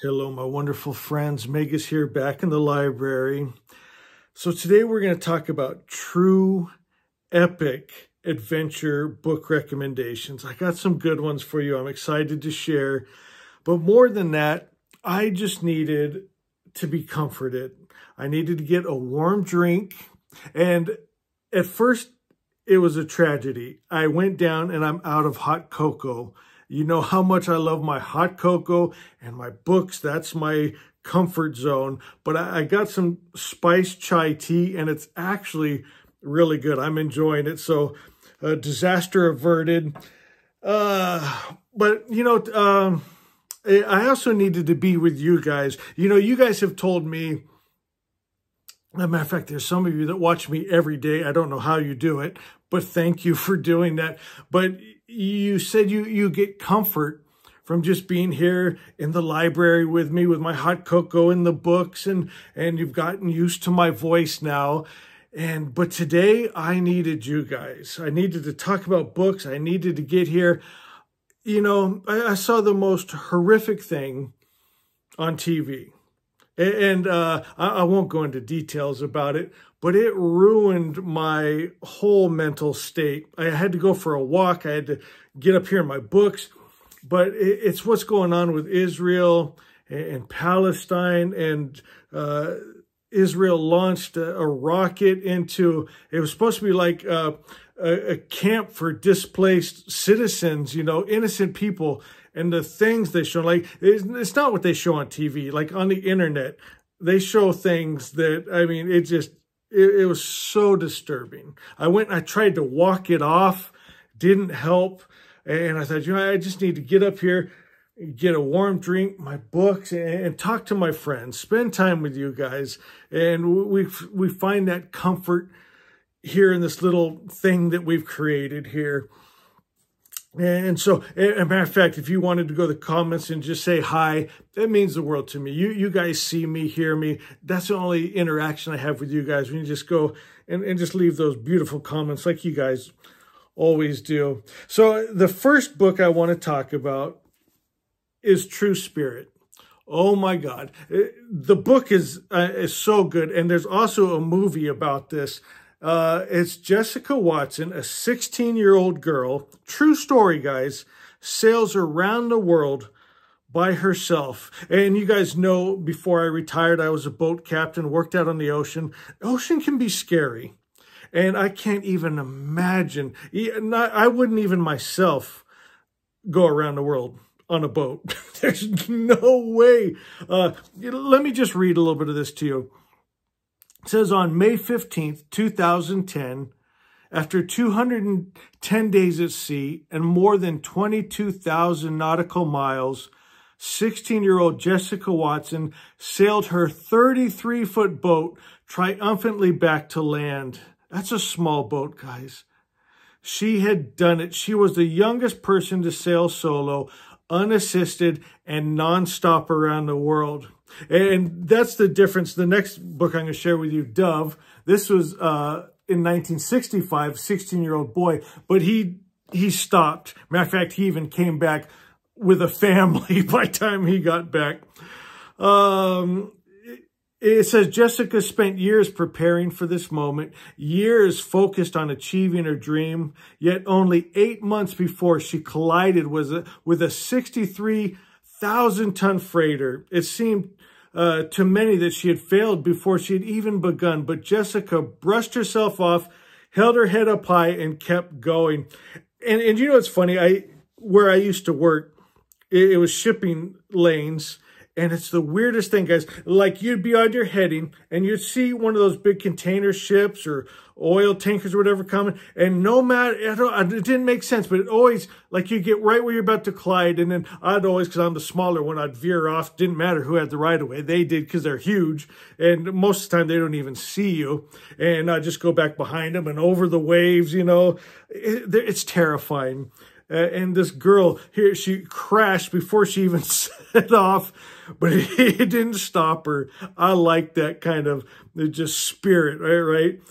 Hello, my wonderful friends. Megas here, back in the library. So today we're going to talk about true epic adventure book recommendations. I got some good ones for you. I'm excited to share. But more than that, I just needed to be comforted. I needed to get a warm drink. And at first, it was a tragedy. I went down and I'm out of hot cocoa. You know how much I love my hot cocoa and my books. That's my comfort zone. But I got some spiced chai tea, and it's actually really good. I'm enjoying it. So disaster averted. But, you know, I also needed to be with you guys. You know, you guys have told me, as a matter of fact, there's some of you that watch me every day. I don't know how you do it, but thank you for doing that. But you said you get comfort from just being here in the library with me, with my hot cocoa and the books, and you've gotten used to my voice now. But today I needed you guys. I needed to talk about books. I needed to get here. You know, I saw the most horrific thing on TV. And I won't go into details about it, but it ruined my whole mental state. I had to go for a walk. I had to get up here in my books. But it's what's going on with Israel and Palestine. And Israel launched a rocket into, it was supposed to be like a camp for displaced citizens, you know, innocent people. And the things they show, like, it's not what they show on TV. Like, on the internet, they show things that, I mean, it was so disturbing. I went and I tried to walk it off, didn't help. And I thought, you know, I just need to get up here, get a warm drink, my books, and talk to my friends, spend time with you guys. And we find that comfort here in this little thing that we've created here. And so, as a matter of fact, if you wanted to go to the comments and just say hi, that means the world to me. You guys see me, hear me. That's the only interaction I have with you guys, when you just go and just leave those beautiful comments like you guys always do. So the first book I want to talk about is True Spirit. Oh my God. The book is so good. And there's also a movie about this. It's Jessica Watson, a 16-year-old girl, true story, guys, sails around the world by herself. And you guys know, before I retired, I was a boat captain, worked out on the ocean. Ocean can be scary. And I can't even imagine, I wouldn't even myself go around the world on a boat. There's no way. Let me just read a little bit of this to you. It says, on May 15th, 2010, after 210 days at sea and more than 22,000 nautical miles, 16-year-old Jessica Watson sailed her 33-foot boat triumphantly back to land. That's a small boat, guys. She had done it. She was the youngest person to sail solo, unassisted, and nonstop around the world. And that's the difference. The next book I'm going to share with you, Dove, this was in 1965, 16-year-old boy, but he stopped. Matter of fact, he even came back with a family by the time he got back. It says Jessica spent years preparing for this moment, years focused on achieving her dream, yet only 8 months before she collided with a 63,000-ton freighter. It seemed to many that she had failed before she had even begun, but Jessica brushed herself off, held her head up high, and kept going. And you know what's funny? Where I used to work, it was shipping lanes. And it's the weirdest thing, guys. Like, you'd be on your heading and you'd see one of those big container ships or oil tankers or whatever coming. And no matter, it didn't make sense, but it always, like, you get right where you're about to collide. And then I'd always, because I'm the smaller one, I'd veer off. Didn't matter who had the right of way. They did, because they're huge. And most of the time they don't even see you. And I'd just go back behind them and over the waves, you know. It's terrifying. And this girl here, she crashed before she even set off, but it didn't stop her. I like that kind of just spirit, right?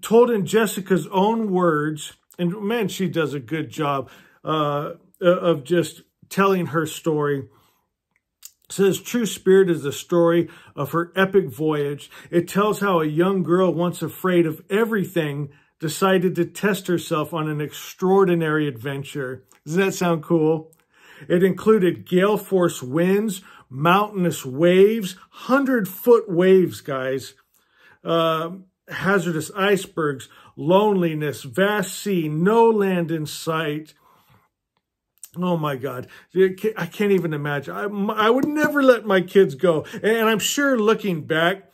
Told in Jessica's own words, and man, she does a good job of just telling her story. It says, True Spirit is the story of her epic voyage. It tells how a young girl, once afraid of everything, decided to test herself on an extraordinary adventure. Does that sound cool? It included gale force winds, mountainous waves, 100-foot waves, guys, hazardous icebergs, loneliness, vast sea, no land in sight. Oh my God, I can't even imagine. I would never let my kids go. And I'm sure looking back,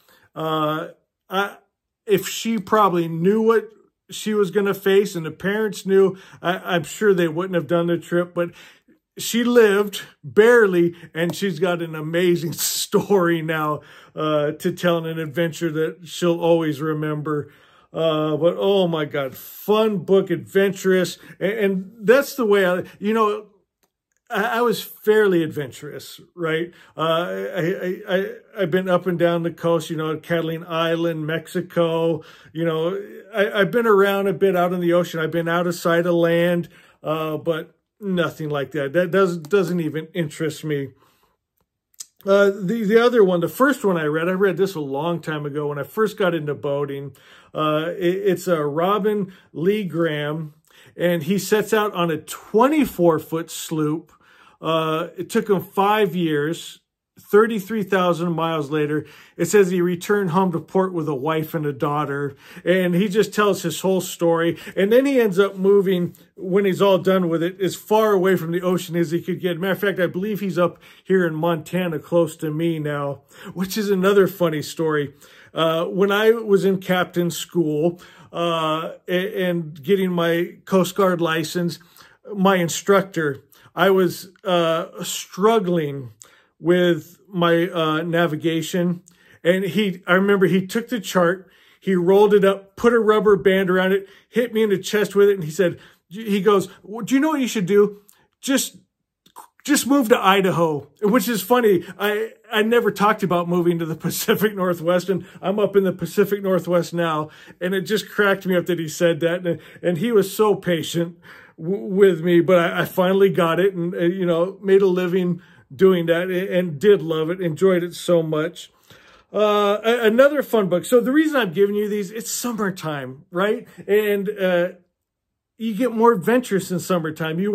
if she probably knew what she was going to face and the parents knew, I'm sure they wouldn't have done the trip. But she lived barely, and she's got an amazing story now to tell, in an adventure that she'll always remember. But oh my God, fun book, adventurous. And that's the way I was fairly adventurous, right? I've been up and down the coast, Catalina Island, Mexico, I've been around a bit out in the ocean. I've been out of sight of land, but nothing like that. That doesn't even interest me. The other one, the first one I read this a long time ago when I first got into boating. It's a Robin Lee Graham, and he sets out on a 24-foot sloop. It took him 5 years, 33,000 miles later. It says he returned home to port with a wife and a daughter, and he just tells his whole story. And then he ends up moving, when he's all done with it, as far away from the ocean as he could get. Matter of fact, I believe he's up here in Montana, close to me now, which is another funny story. When I was in captain school and getting my Coast Guard license, my instructor, I was struggling with my navigation, and I remember he took the chart, he rolled it up, put a rubber band around it, hit me in the chest with it, and he goes, well, do you know what you should do? Just move to Idaho, which is funny. I never talked about moving to the Pacific Northwest, and I'm up in the Pacific Northwest now, and it just cracked me up that he said that, and he was so patient with me, but I finally got it, and made a living doing that, and did love it, enjoyed it so much. Another fun book. So the reason I'm giving you these, it's summertime, right? And you get more adventurous in summertime. You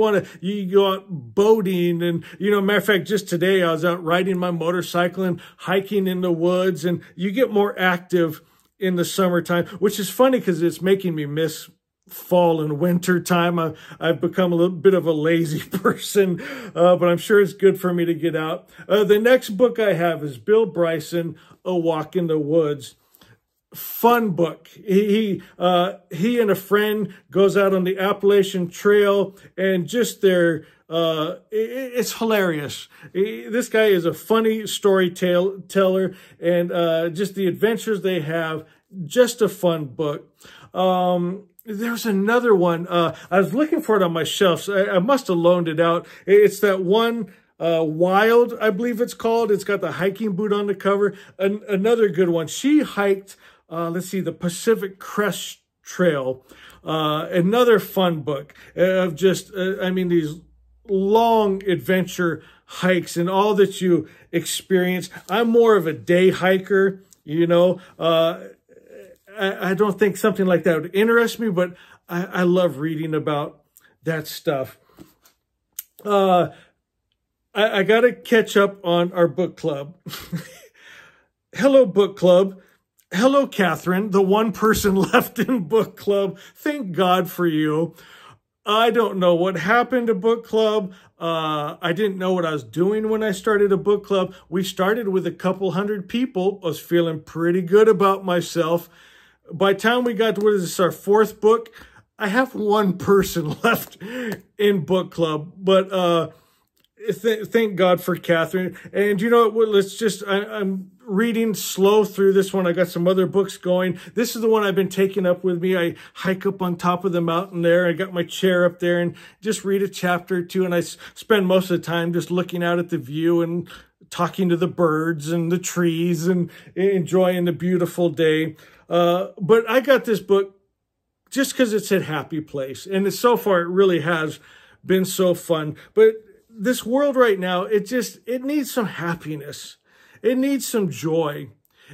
go out boating, and matter of fact, just today I was out riding my motorcycle and hiking in the woods, and you get more active in the summertime, which is funny because it's making me miss fall and winter time. I've become a little bit of a lazy person, but I'm sure it's good for me to get out. The next book I have is Bill Bryson, A Walk in the Woods. Fun book. He and a friend goes out on the Appalachian Trail, and just it's hilarious. This guy is a funny storyteller, and just the adventures they have, just a fun book. There's another one. I was looking for it on my shelves. I must have loaned it out. It's that one, Wild, I believe it's called. It's got the hiking boot on the cover. Another good one. She hiked, the Pacific Crest Trail. Another fun book of just, these long adventure hikes and all that you experience. I'm more of a day hiker, I don't think something like that would interest me, but I love reading about that stuff. I got to catch up on our book club. Hello, book club. Hello, Catherine, the one person left in book club. Thank God for you. I don't know what happened to book club. I didn't know what I was doing when I started a book club. We started with a couple hundred people. I was feeling pretty good about myself. By the time we got to, our fourth book, I have one person left in book club. But thank God for Catherine. And you know what? I'm reading slow through this one. I got some other books going. This is the one I've been taking up with me. I hike up on top of the mountain there. I got my chair up there and just read a chapter or two. And I spend most of the time just looking out at the view and talking to the birds and the trees and enjoying the beautiful day. But I got this book just because it said Happy Place. And so far, it really has been so fun. But this world right now, it needs some happiness. It needs some joy.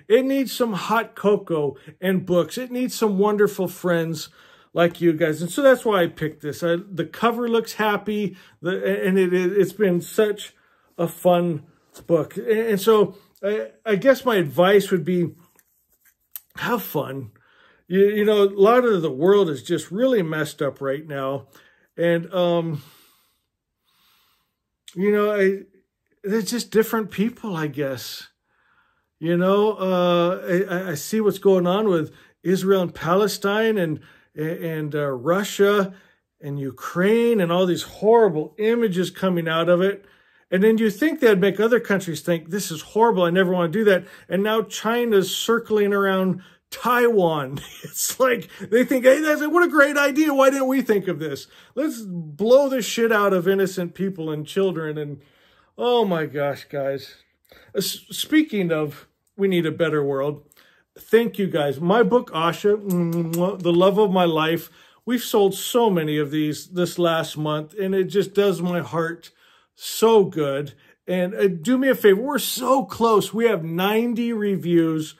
It needs some hot cocoa and books. It needs some wonderful friends like you guys. And so that's why I picked this. The cover looks happy, and it's been such a fun book. And so I guess my advice would be, have fun. You know, a lot of the world is just really messed up right now. And, you know, they're just different people, I guess. You know, I see what's going on with Israel and Palestine and Russia and Ukraine and all these horrible images coming out of it. And then you think that'd make other countries think, this is horrible, I never want to do that. And now China's circling around Taiwan. It's like they think, hey, what a great idea. Why didn't we think of this? Let's blow the shit out of innocent people and children. And oh my gosh, guys. Speaking of, we need a better world. Thank you guys. My book, Asha, The Love of My Life. We've sold so many of these this last month, and it just does my heart so good. And do me a favor. We're so close. We have 90 reviews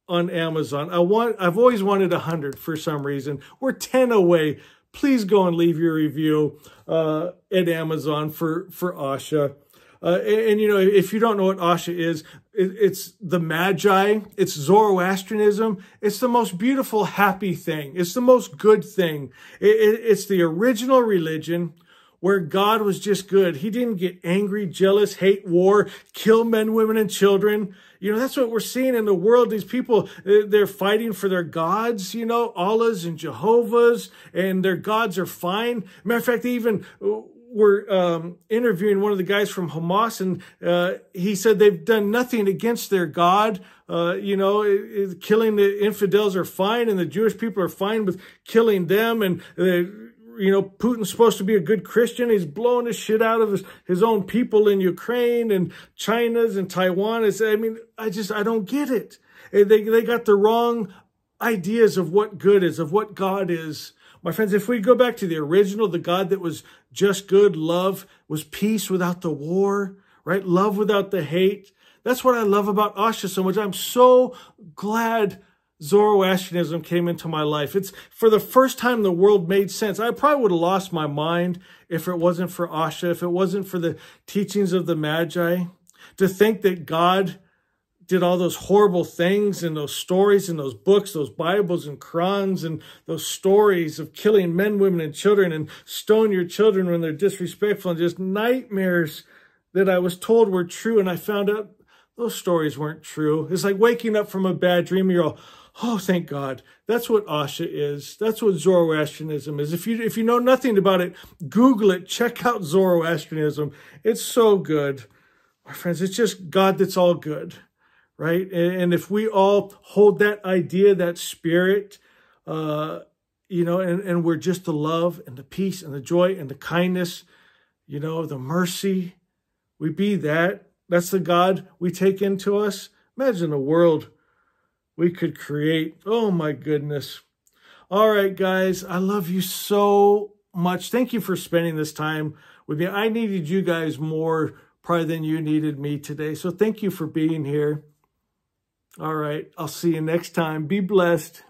on Amazon. I've always wanted 100 for some reason. We're 10 away. Please go and leave your review at Amazon for Asha. And, you know, if you don't know what Asha is, it's the Magi. It's Zoroastrianism. It's the most beautiful, happy thing. It's the most good thing. It's the original religion where God was just good. He didn't get angry, jealous, hate, war, kill men, women, and children. You know, that's what we're seeing in the world. These people, they're fighting for their gods, you know, Allahs and Jehovah's, and their gods are fine. Matter of fact, they even were interviewing one of the guys from Hamas, and he said they've done nothing against their God. You know, killing the infidels are fine, and the Jewish people are fine with killing them. And, you know, Putin's supposed to be a good Christian. He's blowing the shit out of his own people in Ukraine and China's and Taiwan. I mean, I don't get it. They got the wrong ideas of what good is, of what God is. My friends, if we go back to the original, the God that was just good, love, was peace without the war, right? Love without the hate. That's what I love about Asha so much. I'm so glad Zoroastrianism came into my life. It's for the first time the world made sense. I probably would have lost my mind if it wasn't for Asha, if it wasn't for the teachings of the Magi. To think that God did all those horrible things and those stories and those books, those Bibles and Qurans and those stories of killing men, women, and children and stone your children when they're disrespectful, and just nightmares that I was told were true. And I found out those stories weren't true. It's like waking up from a bad dream and you're all, oh, thank God. That's what Asha is. That's what Zoroastrianism is. If you know nothing about it, Google it. Check out Zoroastrianism. It's so good. My friends, it's just God that's all good, right? And if we all hold that idea, that spirit, you know, and we're just the love and the peace and the joy and the kindness, you know, the mercy, we be that. That's the God we take into us. Imagine a world we could create. Oh, my goodness. All right, guys, I love you so much. Thank you for spending this time with me. I needed you guys more probably than you needed me today. So thank you for being here. All right, I'll see you next time. Be blessed.